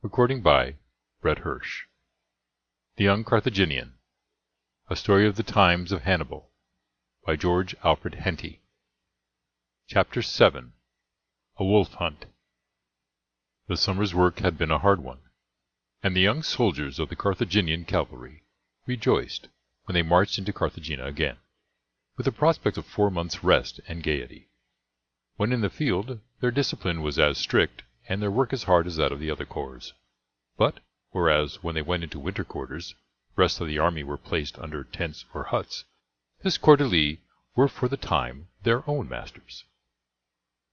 Recording by Brett Hirsch. The Young Carthaginian, A Story of the Times of Hannibal, by George Alfred Henty. Chapter 7. A Wolf Hunt. The summer's work had been a hard one, and the young soldiers of the Carthaginian cavalry rejoiced when they marched into Carthagena again, with the prospect of 4 months' rest and gaiety. When in the field, their discipline was as strict and their work as hard as that of the other corps. But, whereas when they went into winter quarters, the rest of the army were placed under tents or huts, this corps d'elite were for the time their own masters.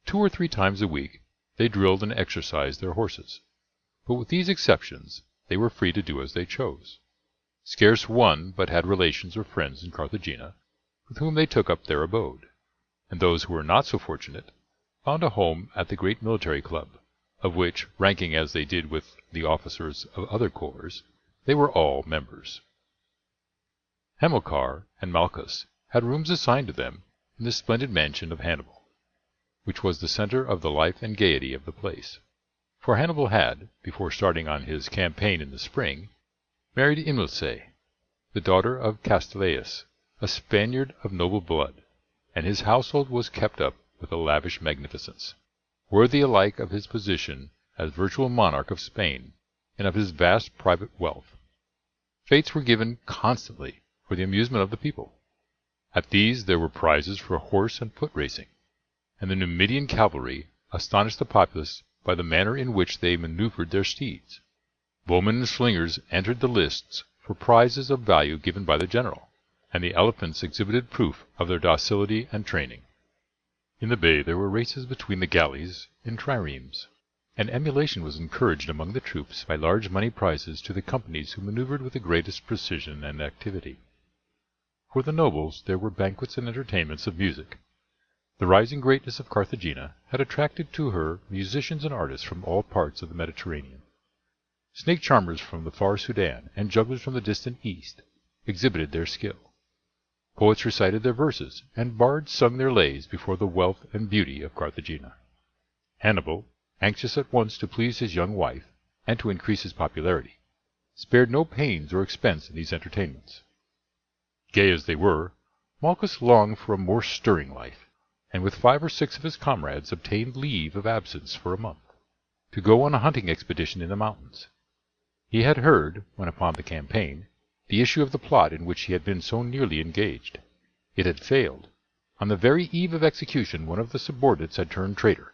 2 or 3 times a week they drilled and exercised their horses, but with these exceptions they were free to do as they chose. Scarce one but had relations or friends in Carthagena, with whom they took up their abode, and those who were not so fortunate found a home at the great military club, of which, ranking as they did with the officers of other corps, they were all members. Hamilcar and Malchus had rooms assigned to them in the splendid mansion of Hannibal, which was the centre of the life and gaiety of the place. For Hannibal had, before starting on his campaign in the spring, married Immerse, the daughter of Castellius, a Spaniard of noble blood, and his household was kept up with a lavish magnificence, worthy alike of his position as virtual monarch of Spain and of his vast private wealth. Fêtes were given constantly for the amusement of the people. At these there were prizes for horse and foot racing, and the Numidian cavalry astonished the populace by the manner in which they maneuvered their steeds. Bowmen and slingers entered the lists for prizes of value given by the general, and the elephants exhibited proof of their docility and training. In the bay there were races between the galleys in triremes, and emulation was encouraged among the troops by large money prizes to the companies who maneuvered with the greatest precision and activity. For the nobles there were banquets and entertainments of music. The rising greatness of Carthagena had attracted to her musicians and artists from all parts of the Mediterranean. Snake charmers from the far Sudan and jugglers from the distant East exhibited their skill. Poets recited their verses, and bards sung their lays before the wealth and beauty of Carthagena. Hannibal, anxious at once to please his young wife and to increase his popularity, spared no pains or expense in these entertainments. Gay as they were, Malchus longed for a more stirring life, and with 5 or 6 of his comrades obtained leave of absence for a month, to go on a hunting expedition in the mountains. He had heard, when upon the campaign, the issue of the plot in which he had been so nearly engaged. It had failed. On the very eve of execution one of the subordinates had turned traitor,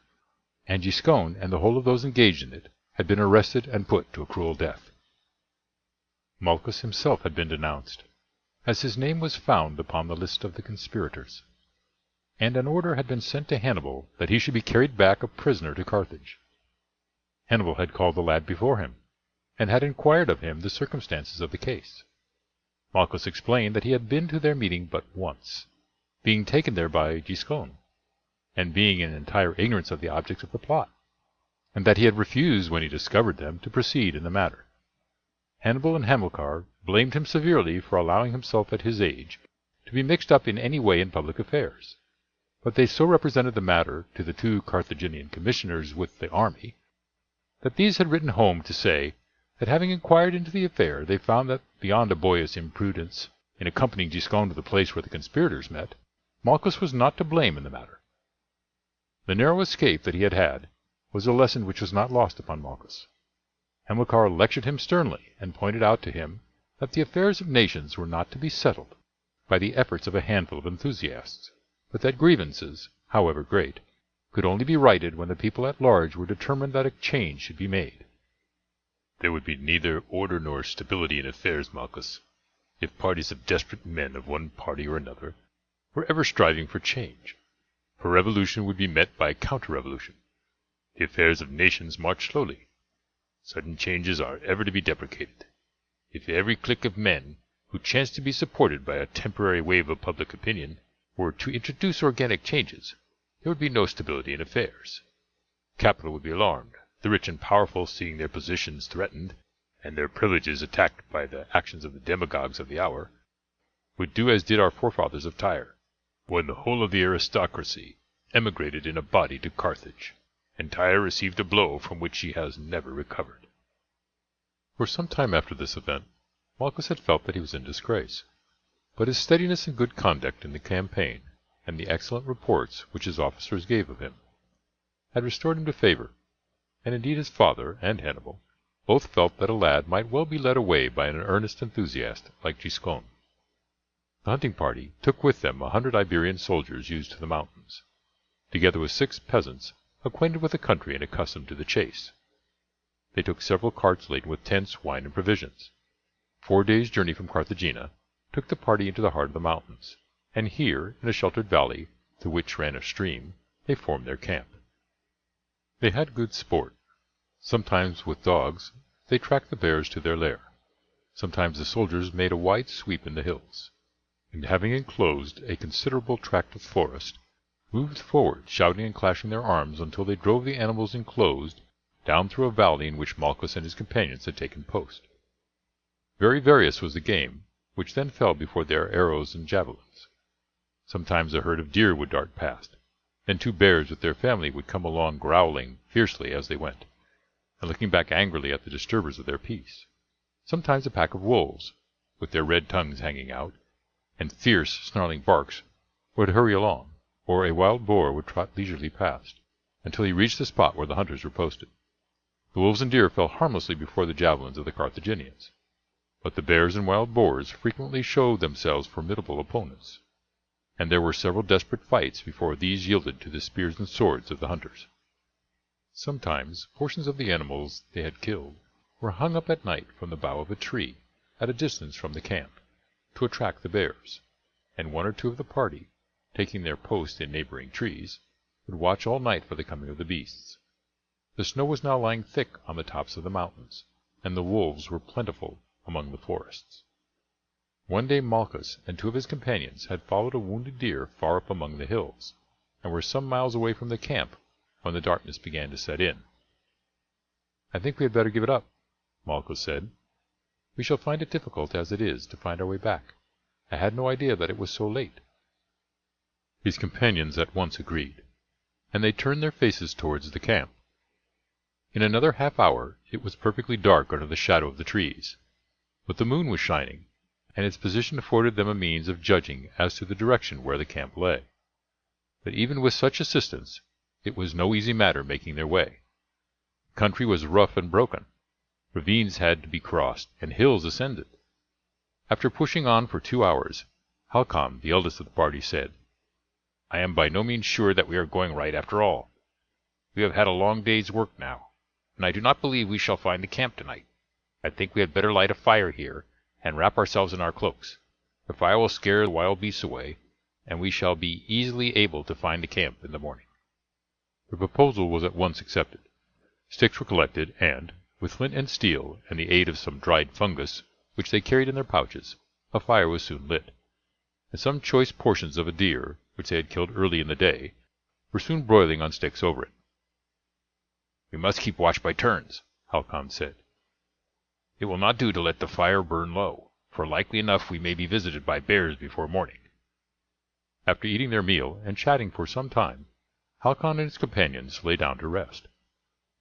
and Giscon and the whole of those engaged in it had been arrested and put to a cruel death. Malchus himself had been denounced, as his name was found upon the list of the conspirators, and an order had been sent to Hannibal that he should be carried back a prisoner to Carthage. Hannibal had called the lad before him, and had inquired of him the circumstances of the case. Malchus explained that he had been to their meeting but once, being taken there by Giscon, and being in entire ignorance of the objects of the plot, and that he had refused, when he discovered them, to proceed in the matter. Hannibal and Hamilcar blamed him severely for allowing himself at his age to be mixed up in any way in public affairs, but they so represented the matter to the 2 Carthaginian commissioners with the army, that these had written home to say that, having inquired into the affair, they found that, beyond a boyish imprudence in accompanying Giscon to the place where the conspirators met, Malchus was not to blame in the matter. The narrow escape that he had had was a lesson which was not lost upon Malchus. Hamilcar lectured him sternly, and pointed out to him that the affairs of nations were not to be settled by the efforts of a handful of enthusiasts, but that grievances, however great, could only be righted when the people at large were determined that a change should be made. There would be neither order nor stability in affairs, Malchus, if parties of desperate men of one party or another were ever striving for change, for revolution would be met by counter-revolution. The affairs of nations march slowly. Sudden changes are ever to be deprecated. If every clique of men, who chance to be supported by a temporary wave of public opinion, were to introduce organic changes, there would be no stability in affairs. Capital would be alarmed, the rich and powerful, seeing their positions threatened, and their privileges attacked by the actions of the demagogues of the hour, would do as did our forefathers of Tyre, when the whole of the aristocracy emigrated in a body to Carthage, and Tyre received a blow from which she has never recovered. For some time after this event, Malchus had felt that he was in disgrace, but his steadiness and good conduct in the campaign, and the excellent reports which his officers gave of him, had restored him to favour, and indeed his father and Hannibal both felt that a lad might well be led away by an earnest enthusiast like Giscon. The hunting party took with them 100 Iberian soldiers used to the mountains, together with 6 peasants acquainted with the country and accustomed to the chase. They took several carts laden with tents, wine, and provisions. 4 days' journey from Carthagena took the party into the heart of the mountains, and here, in a sheltered valley through which ran a stream, they formed their camp. They had good sport. Sometimes with dogs they tracked the bears to their lair. Sometimes the soldiers made a wide sweep in the hills, and having enclosed a considerable tract of forest, moved forward, shouting and clashing their arms until they drove the animals enclosed down through a valley in which Malchus and his companions had taken post. Very various was the game which then fell before their arrows and javelins. Sometimes a herd of deer would dart past, then 2 bears with their family would come along growling fiercely as they went, and looking back angrily at the disturbers of their peace. Sometimes a pack of wolves, with their red tongues hanging out, and fierce snarling barks, would hurry along, or a wild boar would trot leisurely past, until he reached the spot where the hunters were posted. The wolves and deer fell harmlessly before the javelins of the Carthaginians, but the bears and wild boars frequently showed themselves formidable opponents, and there were several desperate fights before these yielded to the spears and swords of the hunters. Sometimes portions of the animals they had killed were hung up at night from the bough of a tree at a distance from the camp, to attract the bears, and 1 or 2 of the party, taking their post in neighbouring trees, would watch all night for the coming of the beasts. The snow was now lying thick on the tops of the mountains, and the wolves were plentiful among the forests. One day Malchus and 2 of his companions had followed a wounded deer far up among the hills, and were some miles away from the camp when the darkness began to set in. "I think we had better give it up," Malchus said. "We shall find it difficult as it is to find our way back. I had no idea that it was so late." His companions at once agreed, and they turned their faces towards the camp. In another half-hour it was perfectly dark under the shadow of the trees, but the moon was shining, and its position afforded them a means of judging as to the direction where the camp lay. But even with such assistance it was no easy matter making their way. The country was rough and broken. Ravines had to be crossed, and hills ascended. After pushing on for 2 hours, Halcon, the eldest of the party, said, "I am by no means sure that we are going right after all. We have had a long day's work now, and I do not believe we shall find the camp tonight. I think we had better light a fire here, and wrap ourselves in our cloaks. The fire will scare the wild beasts away, and we shall be easily able to find the camp in the morning." The proposal was at once accepted. Sticks were collected, and, with flint and steel and the aid of some dried fungus which they carried in their pouches, a fire was soon lit, and some choice portions of a deer, which they had killed early in the day, were soon broiling on sticks over it. "We must keep watch by turns," Halcon said. "It will not do to let the fire burn low, for likely enough we may be visited by bears before morning." After eating their meal and chatting for some time, Halcon and his companions lay down to rest,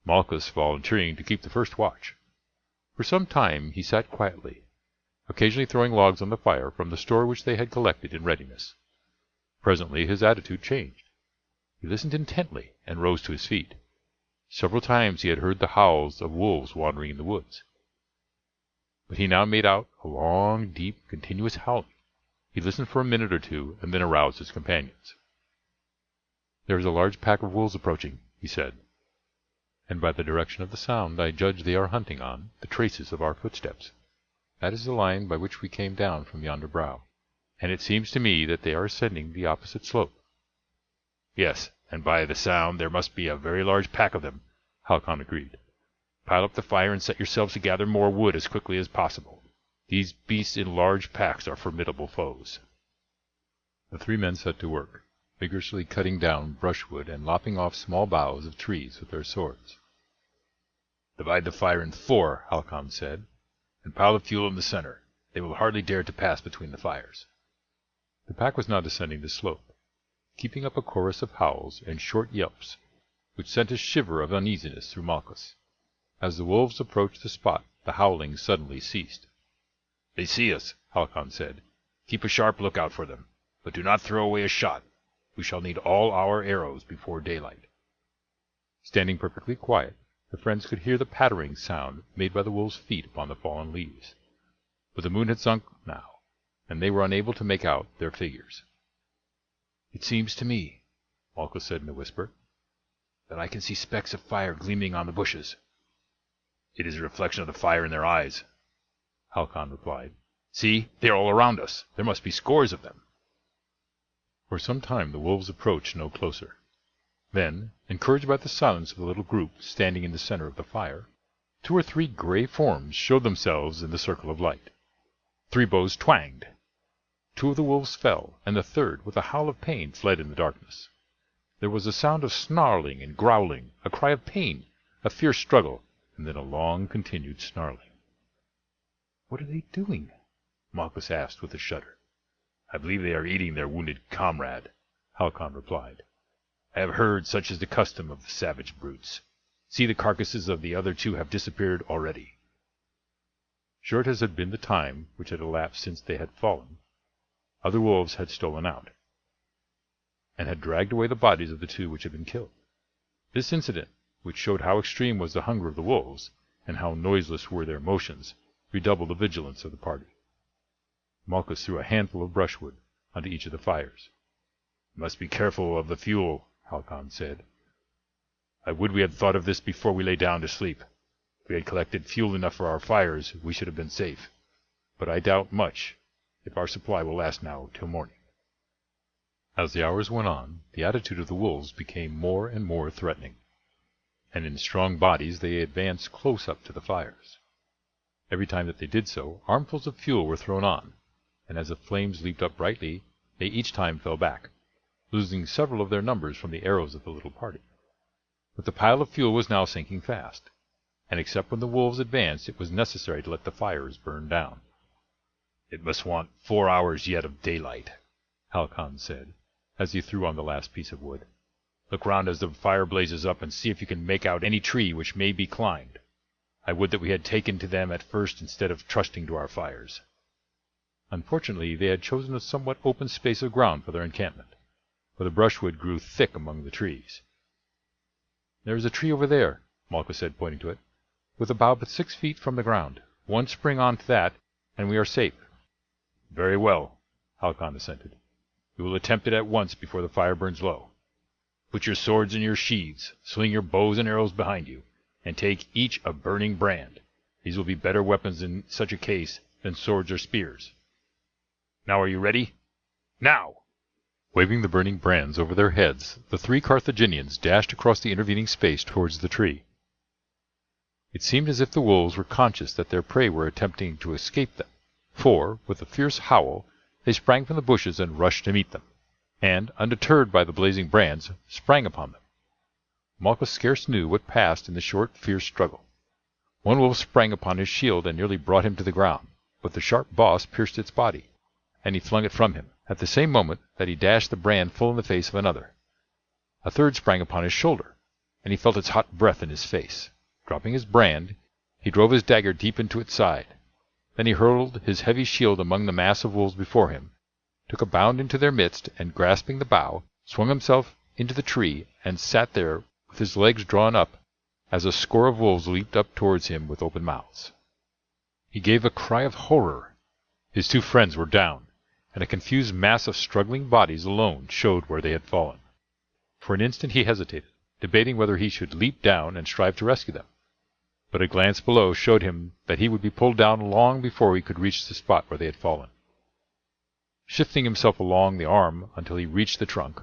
Malchus volunteering to keep the first watch. For some time he sat quietly, occasionally throwing logs on the fire from the store which they had collected in readiness. Presently his attitude changed. He listened intently and rose to his feet. Several times he had heard the howls of wolves wandering in the woods, but he now made out a long, deep, continuous howling. He listened for a minute or 2, and then aroused his companions. "There is a large pack of wolves approaching," he said, "and by the direction of the sound I judge they are hunting on the traces of our footsteps. That is the line by which we came down from yonder brow, and it seems to me that they are ascending the opposite slope." "Yes, and by the sound there must be a very large pack of them," Halcon agreed. "Pile up the fire and set yourselves to gather more wood as quickly as possible. These beasts in large packs are formidable foes." The 3 men set to work, vigorously cutting down brushwood and lopping off small boughs of trees with their swords. "Divide the fire in 4, Halcon said, "and pile the fuel in the center. They will hardly dare to pass between the fires." The pack was now descending the slope, keeping up a chorus of howls and short yelps, which sent a shiver of uneasiness through Malchus. As the wolves approached the spot the howling suddenly ceased. "They see us," Halcon said. "Keep a sharp lookout for them, but do not throw away a shot. We shall need all our arrows before daylight." Standing perfectly quiet, the friends could hear the pattering sound made by the wolves' feet upon the fallen leaves. But the moon had sunk now, and they were unable to make out their figures. "It seems to me," Malchus said in a whisper, "that I can see specks of fire gleaming on the bushes." "It is a reflection of the fire in their eyes," Halcon replied. "See, they are all around us. There must be scores of them." For some time the wolves approached no closer. Then, encouraged by the silence of the little group standing in the center of the fire, 2 or 3 gray forms showed themselves in the circle of light. 3 bows twanged. 2 of the wolves fell, and the third, with a howl of pain, fled in the darkness. There was a sound of snarling and growling, a cry of pain, a fierce struggle, and then a long-continued snarling. "What are they doing?" Malchus asked with a shudder. "I believe they are eating their wounded comrade," Halcon replied. "I have heard such is the custom of the savage brutes. See, the carcasses of the other 2 have disappeared already." Short as had been the time which had elapsed since they had fallen, other wolves had stolen out, and had dragged away the bodies of the 2 which had been killed. This incident, which showed how extreme was the hunger of the wolves, and how noiseless were their motions, redoubled the vigilance of the party. Malchus threw a handful of brushwood onto each of the fires. "We must be careful of the fuel," Halcon said. "I would we had thought of this before we lay down to sleep. If we had collected fuel enough for our fires, we should have been safe. But I doubt much if our supply will last now till morning." As the hours went on, the attitude of the wolves became more and more threatening, and in strong bodies they advanced close up to the fires. Every time that they did so, armfuls of fuel were thrown on, and as the flames leaped up brightly, they each time fell back, losing several of their numbers from the arrows of the little party. But the pile of fuel was now sinking fast, and except when the wolves advanced it was necessary to let the fires burn down. "It must want 4 hours yet of daylight," Halcon said, as he threw on the last piece of wood. "Look round as the fire blazes up, and see if you can make out any tree which may be climbed. I would that we had taken to them at first instead of trusting to our fires." Unfortunately they had chosen a somewhat open space of ground for their encampment, for the brushwood grew thick among the trees. "There is a tree over there," Malchus said, pointing to it, "with a bough but 6 feet from the ground. One spring on to that, and we are safe." "Very well," Halcon assented. "We will attempt it at once before the fire burns low. Put your swords in your sheaths, sling your bows and arrows behind you, and take each a burning brand. These will be better weapons in such a case than swords or spears. Now are you ready? Now!" Waving the burning brands over their heads, the 3 Carthaginians dashed across the intervening space towards the tree. It seemed as if the wolves were conscious that their prey were attempting to escape them, for, with a fierce howl, they sprang from the bushes and rushed to meet them, and, undeterred by the blazing brands, sprang upon them. Malchus scarce knew what passed in the short, fierce struggle. One wolf sprang upon his shield and nearly brought him to the ground, but the sharp boss pierced its body, and he flung it from him, at the same moment that he dashed the brand full in the face of another. A third sprang upon his shoulder, and he felt its hot breath in his face. Dropping his brand, he drove his dagger deep into its side. Then he hurled his heavy shield among the mass of wolves before him, took a bound into their midst, and grasping the bough, swung himself into the tree, and sat there with his legs drawn up, as a score of wolves leaped up towards him with open mouths. He gave a cry of horror. His 2 friends were down, and a confused mass of struggling bodies alone showed where they had fallen. For an instant he hesitated, debating whether he should leap down and strive to rescue them, but a glance below showed him that he would be pulled down long before he could reach the spot where they had fallen. Shifting himself along the arm until he reached the trunk,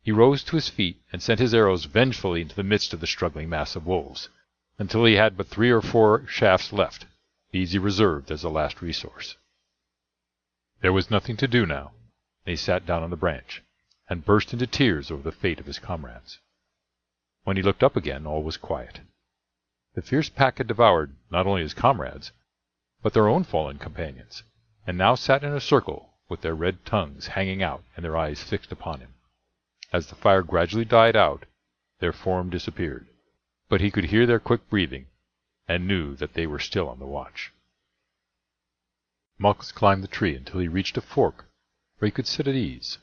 he rose to his feet and sent his arrows vengefully into the midst of the struggling mass of wolves, until he had but 3 or 4 shafts left. These he reserved as a last resource. There was nothing to do now, and he sat down on the branch, and burst into tears over the fate of his comrades. When he looked up again, all was quiet. The fierce pack had devoured not only his comrades, but their own fallen companions, and now sat in a circle with their red tongues hanging out and their eyes fixed upon him. As the fire gradually died out, their form disappeared, but he could hear their quick breathing, and knew that they were still on the watch. Malchus climbed the tree until he reached a fork where he could sit at ease,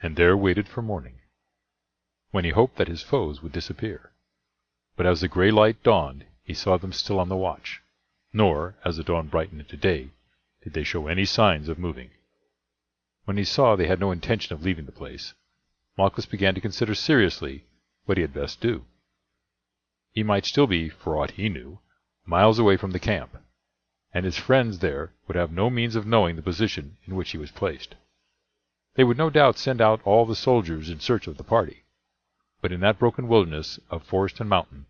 and there waited for morning, when he hoped that his foes would disappear. But as the grey light dawned he saw them still on the watch, nor, as the dawn brightened into day, did they show any signs of moving. When he saw they had no intention of leaving the place, Malchus began to consider seriously what he had best do. He might still be, for aught he knew, miles away from the camp, and his friends there would have no means of knowing the position in which he was placed. They would no doubt send out all the soldiers in search of the party, but in that broken wilderness of forest and mountain,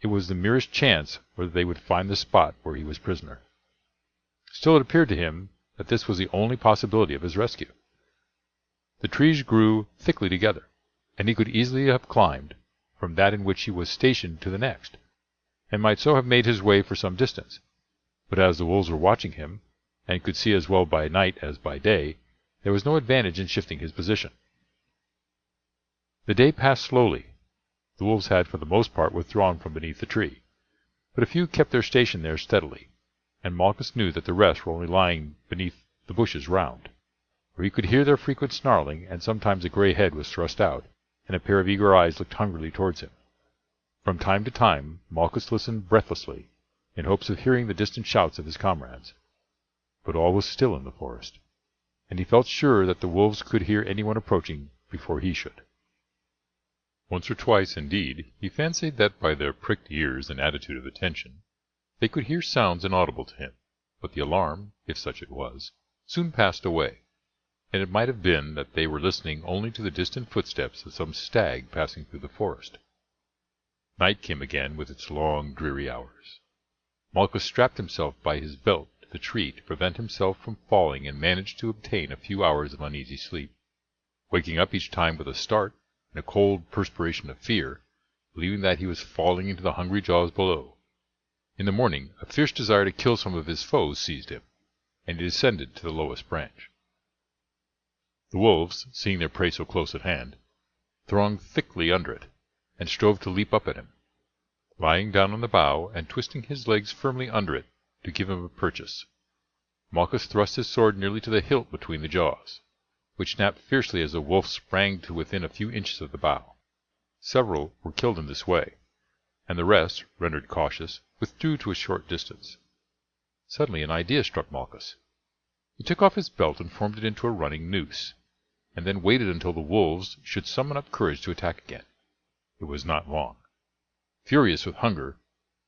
it was the merest chance whether they would find the spot where he was prisoner. Still it appeared to him that this was the only possibility of his rescue. The trees grew thickly together, and he could easily have climbed from that in which he was stationed to the next, and might so have made his way for some distance. But as the wolves were watching him, and could see as well by night as by day, there was no advantage in shifting his position. The day passed slowly. The wolves had for the most part withdrawn from beneath the tree, but a few kept their station there steadily, and Malchus knew that the rest were only lying beneath the bushes round, where he could hear their frequent snarling, and sometimes a grey head was thrust out, and a pair of eager eyes looked hungrily towards him. From time to time Malchus listened breathlessly, in hopes of hearing the distant shouts of his comrades, but all was still in the forest, and he felt sure that the wolves could hear anyone approaching before he should. Once or twice, indeed, he fancied that by their pricked ears and attitude of attention they could hear sounds inaudible to him, but the alarm, if such it was, soon passed away, and it might have been that they were listening only to the distant footsteps of some stag passing through the forest. Night came again with its long, dreary hours. Malchus strapped himself by his belt to the tree to prevent himself from falling, and managed to obtain a few hours of uneasy sleep, waking up each time with a start and a cold perspiration of fear, believing that he was falling into the hungry jaws below. In the morning a fierce desire to kill some of his foes seized him, and he descended to the lowest branch. The wolves, seeing their prey so close at hand, thronged thickly under it, and strove to leap up at him, lying down on the bough and twisting his legs firmly under it to give him a purchase. Malchus thrust his sword nearly to the hilt between the jaws, which snapped fiercely as the wolf sprang to within a few inches of the bough. Several were killed in this way, and the rest, rendered cautious, withdrew to a short distance. Suddenly an idea struck Malchus. He took off his belt and formed it into a running noose, and then waited until the wolves should summon up courage to attack again. It was not long. Furious with hunger,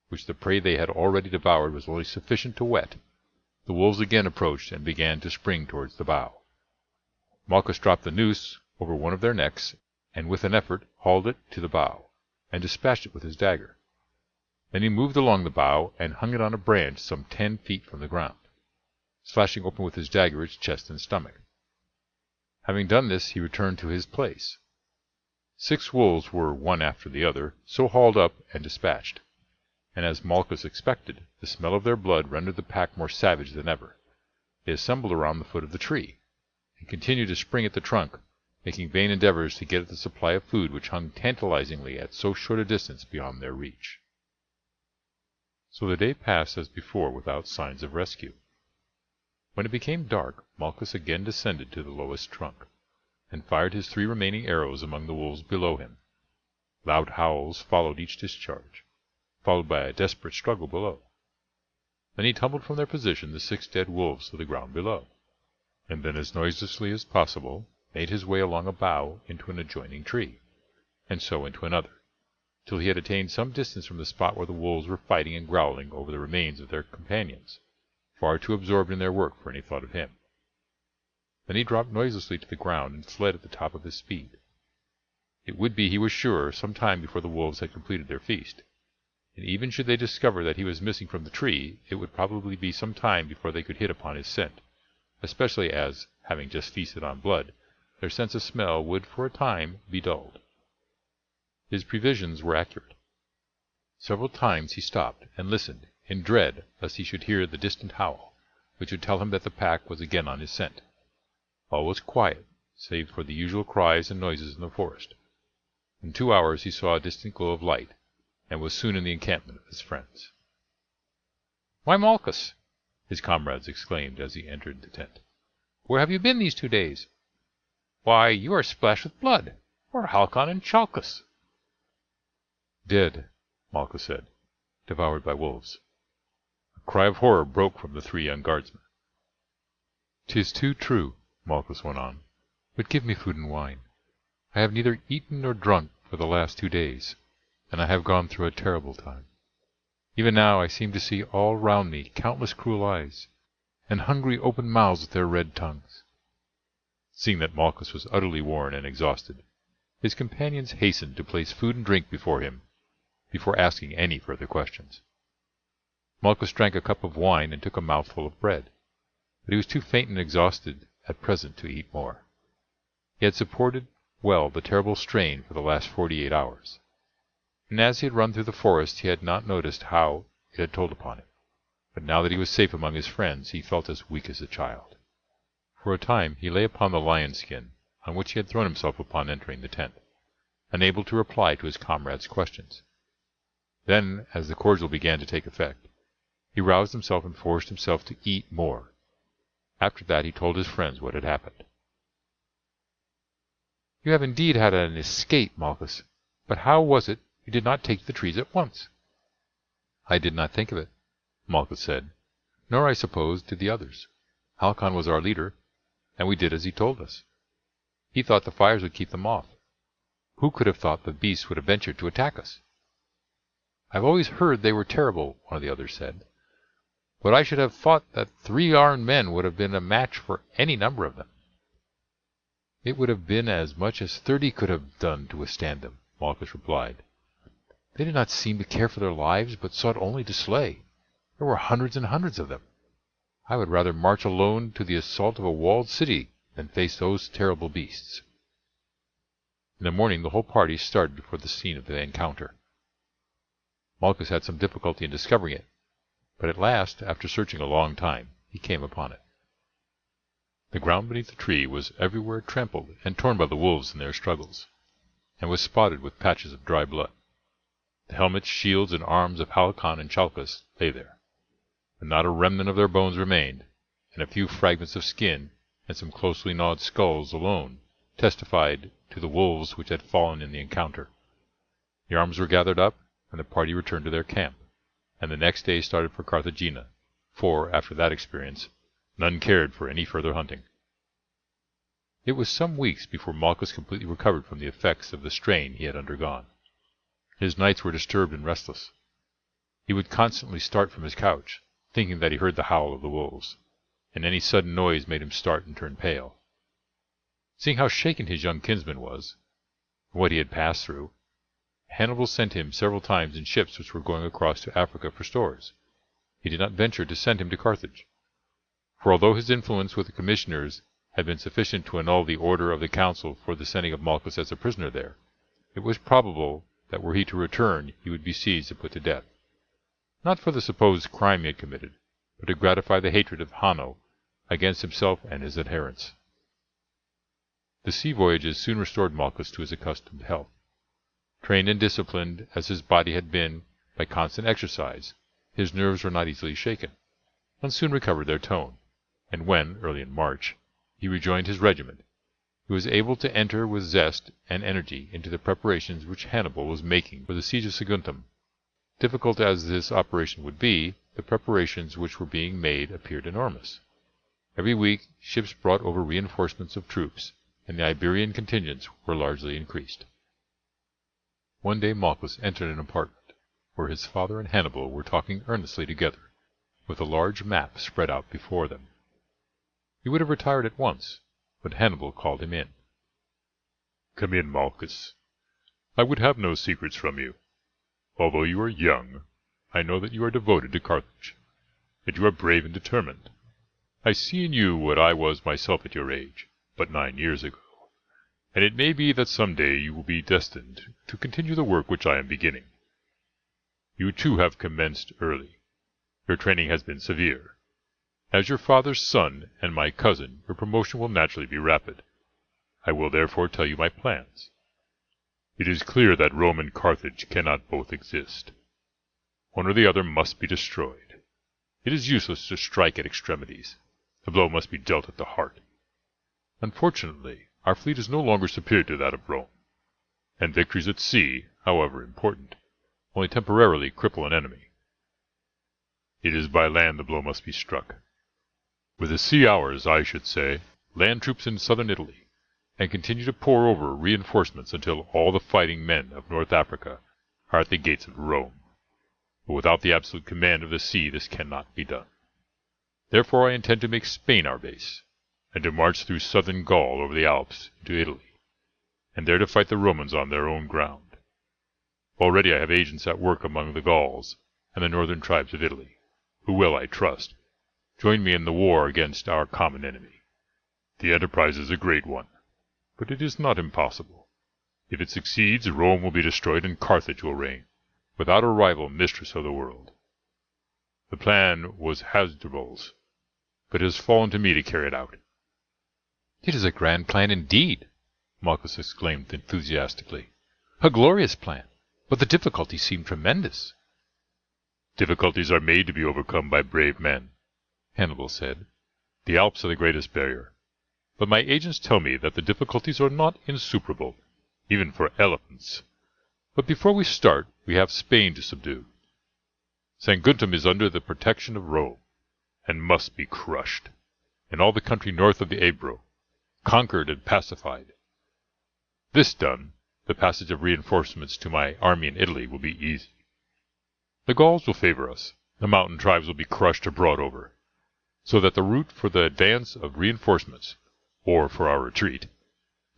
which the prey they had already devoured was only sufficient to whet, the wolves again approached and began to spring towards the bough. Malchus dropped the noose over one of their necks, and with an effort hauled it to the bough, and dispatched it with his dagger. Then he moved along the bough and hung it on a branch some 10 feet from the ground, slashing open with his dagger its chest and stomach. Having done this, he returned to his place. 6 wolves were, one after the other, so hauled up and dispatched, and as Malchus expected, the smell of their blood rendered the pack more savage than ever. They assembled around the foot of the tree, and continued to spring at the trunk, making vain endeavours to get at the supply of food which hung tantalizingly at so short a distance beyond their reach. So the day passed as before without signs of rescue. When it became dark, Malchus again descended to the lowest trunk, and fired his 3 remaining arrows among the wolves below him. Loud howls followed each discharge, followed by a desperate struggle below. Then he tumbled from their position the 6 dead wolves to the ground below, and then as noiselessly as possible made his way along a bough into an adjoining tree, and so into another, till he had attained some distance from the spot where the wolves were fighting and growling over the remains of their companions, far too absorbed in their work for any thought of him. Then he dropped noiselessly to the ground and fled at the top of his speed. It would be, he was sure, some time before the wolves had completed their feast, and even should they discover that he was missing from the tree, it would probably be some time before they could hit upon his scent, especially as, having just feasted on blood, their sense of smell would for a time be dulled. His previsions were accurate. Several times he stopped and listened, in dread lest he should hear the distant howl, which would tell him that the pack was again on his scent. All was quiet, save for the usual cries and noises in the forest. In 2 hours he saw a distant glow of light, and was soon in the encampment of his friends. "Why, Malchus!" his comrades exclaimed as he entered the tent. "Where have you been these 2 days? Why, you are splashed with blood. Where are Halcon and Chalcus?" "Dead," Malchus said, "devoured by wolves." A cry of horror broke from the 3 young guardsmen. "'Tis too true," Malchus went on, "but give me food and wine. I have neither eaten nor drunk for the last 2 days, and I have gone through a terrible time. Even now I seem to see all round me countless cruel eyes, and hungry open mouths with their red tongues." Seeing that Malchus was utterly worn and exhausted, his companions hastened to place food and drink before him, before asking any further questions. Malchus drank a cup of wine and took a mouthful of bread, but he was too faint and exhausted at present to eat more. He had supported well the terrible strain for the last 48 hours, and as he had run through the forest he had not noticed how it had told upon him, but now that he was safe among his friends he felt as weak as a child. For a time he lay upon the lion skin on which he had thrown himself upon entering the tent, unable to reply to his comrades' questions. Then, as the cordial began to take effect, he roused himself and forced himself to eat more. After that he told his friends what had happened. "You have indeed had an escape, Malchus, but how was it you did not take to the trees at once?" "I did not think of it," Malchus said, "nor, I suppose, did the others. Halcon was our leader, and we did as he told us. He thought the fires would keep them off. Who could have thought the beasts would have ventured to attack us?" "I have always heard they were terrible," one of the others said, "but I should have thought that 3 armed men would have been a match for any number of them." "It would have been as much as 30 could have done to withstand them," Malchus replied. "They did not seem to care for their lives, but sought only to slay. There were hundreds and hundreds of them. I would rather march alone to the assault of a walled city than face those terrible beasts." In the morning the whole party started for the scene of the encounter. Malchus had some difficulty in discovering it, but at last, after searching a long time, he came upon it. The ground beneath the tree was everywhere trampled and torn by the wolves in their struggles, and was spotted with patches of dry blood. The helmets, shields, and arms of Halcon and Chalcus lay there, but not a remnant of their bones remained, and a few fragments of skin and some closely gnawed skulls alone testified to the wolves which had fallen in the encounter. The arms were gathered up, and the party returned to their camp, and the next day started for Carthagena, for, after that experience, none cared for any further hunting. It was some weeks before Malchus completely recovered from the effects of the strain he had undergone. His nights were disturbed and restless. He would constantly start from his couch, thinking that he heard the howl of the wolves, and any sudden noise made him start and turn pale. Seeing how shaken his young kinsman was, and what he had passed through, Hannibal sent him several times in ships which were going across to Africa for stores. He did not venture to send him to Carthage, for although his influence with the commissioners had been sufficient to annul the order of the council for the sending of Malchus as a prisoner there, it was probable that were he to return he would be seized and put to death, not for the supposed crime he had committed, but to gratify the hatred of Hanno against himself and his adherents. The sea voyages soon restored Malchus to his accustomed health. Trained and disciplined as his body had been by constant exercise, his nerves were not easily shaken, and soon recovered their tone, and when, early in March, he rejoined his regiment, he was able to enter with zest and energy into the preparations which Hannibal was making for the siege of Saguntum. Difficult as this operation would be, the preparations which were being made appeared enormous. Every week ships brought over reinforcements of troops, and the Iberian contingents were largely increased. One day Malchus entered an apartment, where his father and Hannibal were talking earnestly together, with a large map spread out before them. He would have retired at once, but Hannibal called him in. "Come in, Malchus. I would have no secrets from you. Although you are young, I know that you are devoted to Carthage, that you are brave and determined. I see in you what I was myself at your age, but 9 years ago, and it may be that some day you will be destined to continue the work which I am beginning. You too have commenced early. Your training has been severe. As your father's son and my cousin, your promotion will naturally be rapid. I will therefore tell you my plans. It is clear that Rome and Carthage cannot both exist. One or the other must be destroyed. It is useless to strike at extremities. The blow must be dealt at the heart. Unfortunately, our fleet is no longer superior to that of Rome, and victories at sea, however important, only temporarily cripple an enemy. It is by land the blow must be struck. With the sea ours, I should say, land troops in southern Italy, and continue to pour over reinforcements until all the fighting men of North Africa are at the gates of Rome. But without the absolute command of the sea this cannot be done. Therefore I intend to make Spain our base, and to march through southern Gaul over the Alps into Italy, and there to fight the Romans on their own ground. Already I have agents at work among the Gauls and the northern tribes of Italy, who will, I trust, join me in the war against our common enemy. The enterprise is a great one, but it is not impossible. If it succeeds, Rome will be destroyed and Carthage will reign, without a rival, mistress of the world. The plan was Hasdrubal's, but it has fallen to me to carry it out." "It is a grand plan indeed," Malchus exclaimed enthusiastically. "A glorious plan, but the difficulties seem tremendous." "Difficulties are made to be overcome by brave men," Hannibal said. "The Alps are the greatest barrier, but my agents tell me that the difficulties are not insuperable, even for elephants. But before we start we have Spain to subdue. Saguntum is under the protection of Rome, and must be crushed, and all the country north of the Ebro conquered and pacified. This done, the passage of reinforcements to my army in Italy will be easy. The Gauls will favor us, the mountain tribes will be crushed or brought over, so that the route for the advance of reinforcements, or for our retreat,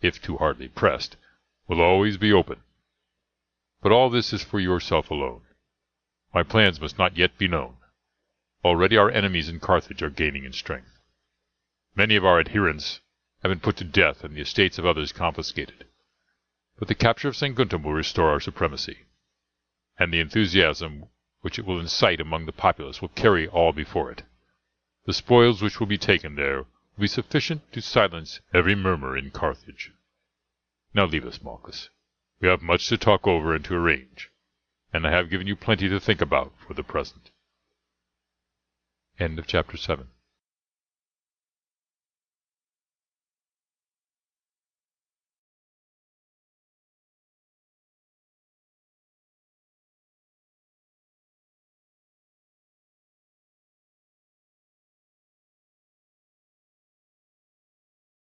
if too hardly pressed, will always be open. But all this is for yourself alone. My plans must not yet be known. Already our enemies in Carthage are gaining in strength. Many of our adherents have been put to death and the estates of others confiscated. But the capture of Saguntum will restore our supremacy, and the enthusiasm which it will incite among the populace will carry all before it. The spoils which will be taken there will be sufficient to silence every murmur in Carthage. Now leave us, Malchus. We have much to talk over and to arrange, and I have given you plenty to think about for the present." End of chapter 7.